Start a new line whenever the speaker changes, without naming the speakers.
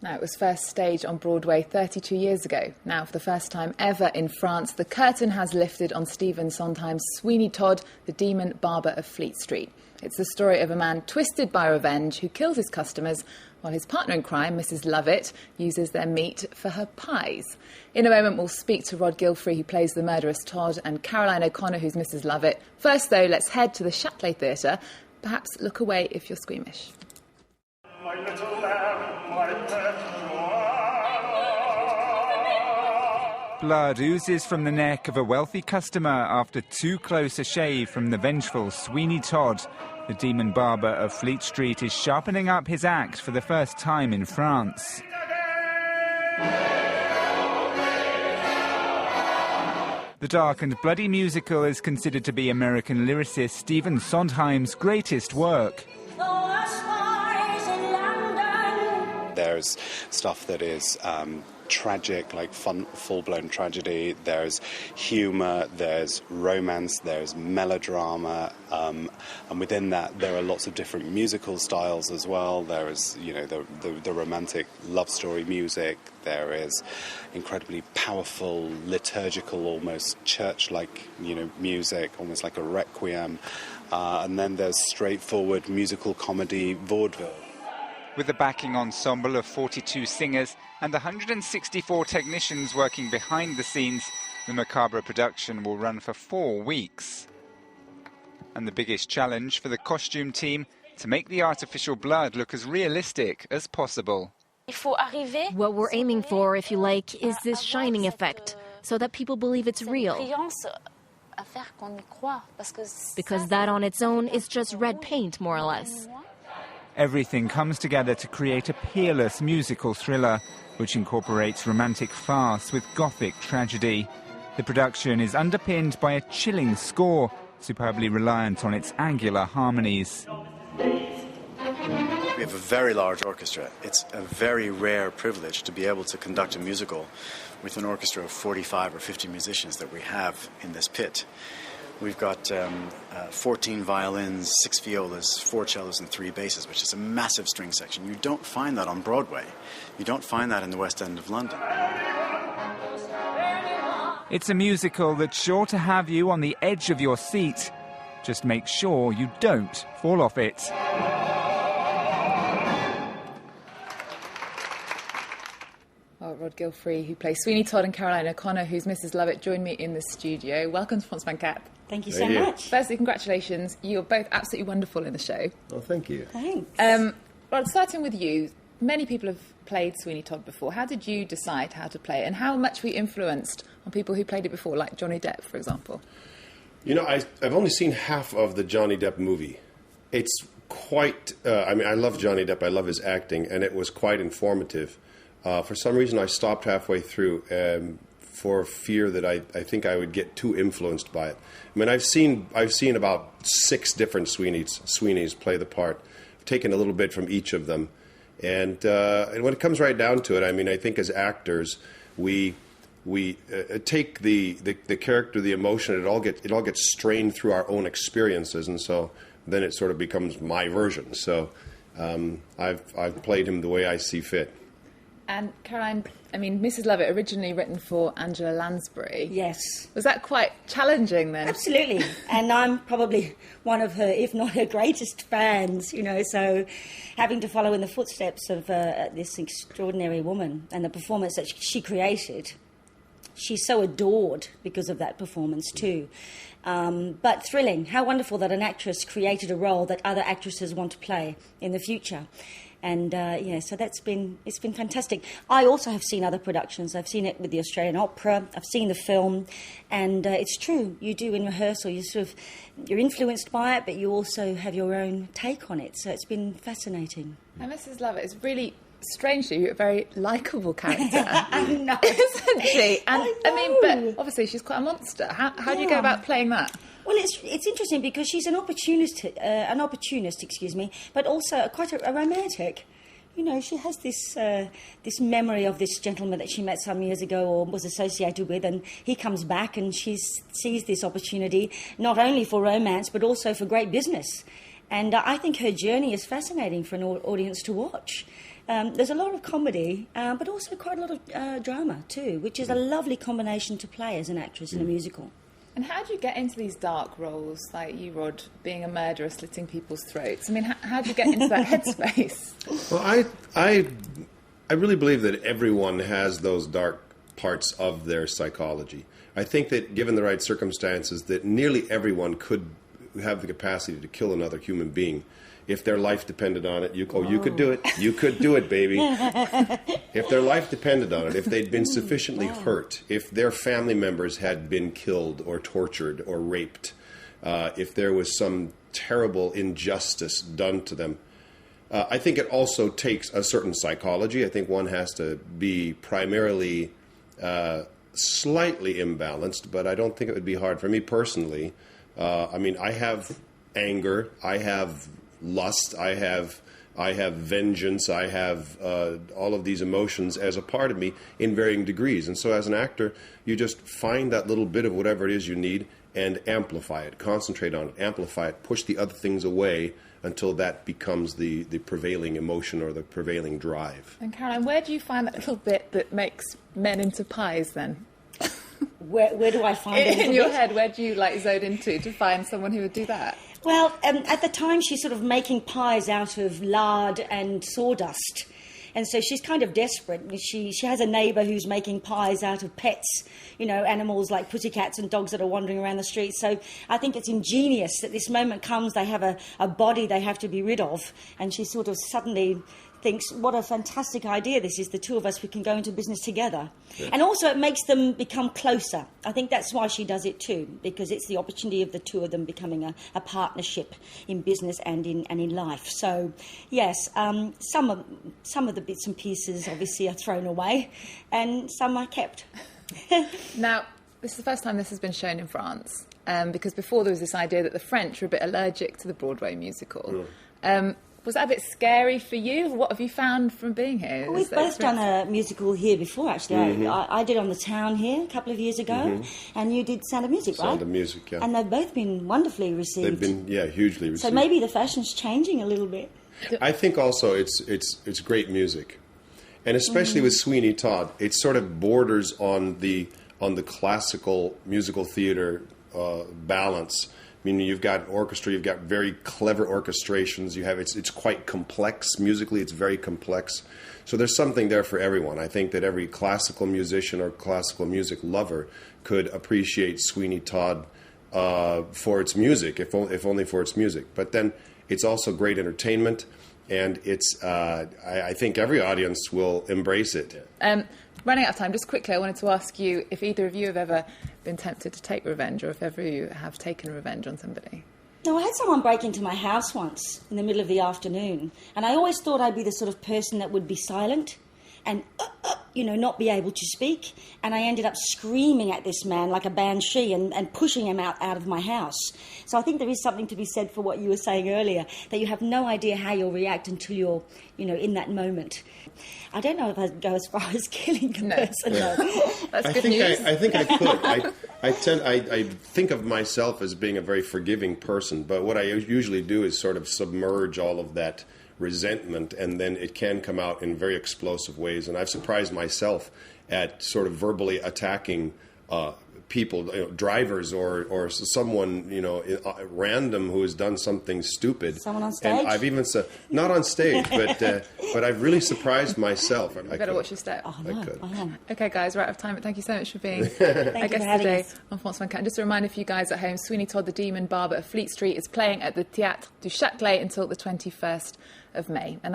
Now, it was first staged on Broadway 32 years ago. Now, for the first time ever in France, the curtain has lifted on Stephen Sondheim's Sweeney Todd, the Demon Barber of Fleet Street. It's the story of a man twisted by revenge who kills his customers while his partner in crime, Mrs. Lovett, uses their meat for her pies. In a moment, we'll speak to Rod Gilfry, who plays the murderous Todd, and Caroline O'Connor, who's Mrs. Lovett. First, though, let's head to the Châtelet Theatre. Perhaps look away if you're squeamish.
My little lamb, my pet Joanna.
Blood oozes from the neck of a wealthy customer after too close a shave from the vengeful Sweeney Todd. The demon barber of Fleet Street is sharpening up his act for the first time in France. The dark and bloody musical is considered to be American lyricist Stephen Sondheim's greatest work.
There's stuff that is tragic, like full-blown tragedy. There's humour, there's romance, there's melodrama, and within that there are lots of different musical styles as well. There is, the romantic love story music. There is incredibly powerful, liturgical, almost church-like, music, almost like a requiem. And then there's straightforward musical comedy vaudeville.
With a backing ensemble of 42 singers and 164 technicians working behind the scenes, the macabre production will run for 4 weeks. And the biggest challenge for the costume team, to make the artificial blood look as realistic as possible.
What we're aiming for, if you like, is this shining effect, so that people believe it's real. Because that on its own is just red paint, more or less.
Everything comes together to create a peerless musical thriller, which incorporates romantic farce with gothic tragedy. The production is underpinned by a chilling score, superbly reliant on its angular harmonies.
We have a very large orchestra. It's a very rare privilege to be able to conduct a musical with an orchestra of 45 or 50 musicians that we have in this pit. We've got 14 violins, 6 violas, 4 cellos and 3 basses, which is a massive string section. You don't find that on Broadway. You don't find that in the West End of London.
It's a musical that's sure to have you on the edge of your seat. Just make sure you don't fall off it.
Rod Gilfry, who plays Sweeney Todd, and Caroline O'Connor, who's Mrs. Lovett, join me in the studio. Welcome to France 24.
Thank you so much.
Firstly, congratulations. You're both absolutely wonderful in the show.
Oh, thank you.
Thanks.
Rod, starting with you, many people have played Sweeney Todd before. How did you decide how to play it, and how much were you influenced on people who played it before, like Johnny Depp, for example?
I've only seen half of the Johnny Depp movie. It's quite... I love Johnny Depp. I love his acting, and it was quite informative. For some reason, I stopped halfway through for fear that I think I would get too influenced by it. I mean, I've seen about 6 different Sweeneys play the part. I've taken a little bit from each of them, and when it comes right down to it, I mean, I think as actors, we take the character, the emotion, it all gets strained through our own experiences, and so then it sort of becomes my version. So I've played him the way I see fit.
And Caroline, I mean, Mrs. Lovett, originally written for Angela Lansbury.
Yes.
Was that quite challenging then?
Absolutely. And I'm probably one of her, if not her greatest fans, so having to follow in the footsteps of this extraordinary woman and the performance that she created. She's so adored because of that performance too. But thrilling. How wonderful that an actress created a role that other actresses want to play in the future. And, so it's been fantastic. I also have seen other productions. I've seen it with the Australian Opera. I've seen the film. And it's true. You do in rehearsal. You're influenced by it, but you also have your own take on it. So it's been fascinating.
And Mrs. Lovett is really, strangely, a very likeable character.
I know.
Isn't she? And
I know.
But obviously she's quite a monster. How do you go about playing that?
Well, it's interesting because she's an opportunist, but also quite a romantic. She has this memory of this gentleman that she met some years ago or was associated with, and he comes back and she sees this opportunity not only for romance but also for great business. And I think her journey is fascinating for an audience to watch. There's a lot of comedy, but also quite a lot of drama too, which is a lovely combination to play as an actress in a musical.
And how do you get into these dark roles, like you, Rod, being a murderer, slitting people's throats? I mean, how do you get into that headspace?
Well, I really believe that everyone has those dark parts of their psychology. I think that given the right circumstances, that nearly everyone could have the capacity to kill another human being. If their life depended on it, you could do it. You could do it, baby. If their life depended on it, if they'd been sufficiently hurt, if their family members had been killed or tortured or raped, if there was some terrible injustice done to them, I think it also takes a certain psychology. I think one has to be primarily slightly imbalanced, but I don't think it would be hard for me personally. I mean, I have anger, I have lust, I have vengeance, I have all of these emotions as a part of me in varying degrees. And so as an actor, you just find that little bit of whatever it is you need and amplify it, concentrate on it, amplify it, push the other things away until that becomes the prevailing emotion or the prevailing drive.
And Caroline, where do you find that little bit that makes men into pies then?
Where do I find it?
In your head, where do you zone into to find someone who would do that?
Well, at the time she's sort of making pies out of lard and sawdust. And so she's kind of desperate. She has a neighbour who's making pies out of pets, animals like pussycats and dogs that are wandering around the streets. So I think it's ingenious that this moment comes, they have a body they have to be rid of. And she sort of suddenly thinks, what a fantastic idea this is, the two of us, we can go into business together. Yeah. And also it makes them become closer. I think that's why she does it too, because it's the opportunity of the two of them becoming a partnership in business and in life. So, yes, some of the bits and pieces obviously are thrown away and some are kept.
Now, this is the first time this has been shown in France, because before there was this idea that the French were a bit allergic to the Broadway musical. Was that a bit scary for you? What have you found from being here?
Well, we've both done a musical here before, actually. Mm-hmm. I did On the Town here a couple of years ago, and you did Sound of Music, right?
Sound of Music, yeah.
And they've both been wonderfully received.
They've been, hugely received.
So maybe the fashion's changing a little bit.
I think also it's great music. And especially with Sweeney Todd, it sort of borders on the classical musical theater balance. I mean, you've got orchestra, you've got very clever orchestrations. It's quite complex musically. It's very complex. So there's something there for everyone. I think that every classical musician or classical music lover could appreciate Sweeney Todd for its music, if only for its music. But then it's also great entertainment, and it's I think every audience will embrace it.
Running out of time, just quickly, I wanted to ask you if either of you have ever been tempted to take revenge, or if ever you have taken revenge on somebody.
No, I had someone break into my house once in the middle of the afternoon, and I always thought I'd be the sort of person that would be silent and, not be able to speak. And I ended up screaming at this man like a banshee and pushing him out of my house. So I think there is something to be said for what you were saying earlier, that you have no idea how you'll react until you're, in that moment. I don't know if I'd go as far as killing the person, though.
That's good news.
I think I could. I think of myself as being a very forgiving person, but what I usually do is sort of submerge all of that resentment, and then it can come out in very explosive ways. And I've surprised myself at sort of verbally attacking people, drivers or someone, random who has done something stupid.
Someone on stage?
And I've even said, not on stage, but I've really surprised myself.
You better watch your step.
Oh, no, I am.
Okay, guys, we're out of time, but thank you so much for being
Thank you for having
today
us.
on France 24. And just a reminder for you guys at home, Sweeney Todd, the Demon Barber of Fleet Street is playing at the Théâtre du Châtelet until the 21st of May. And that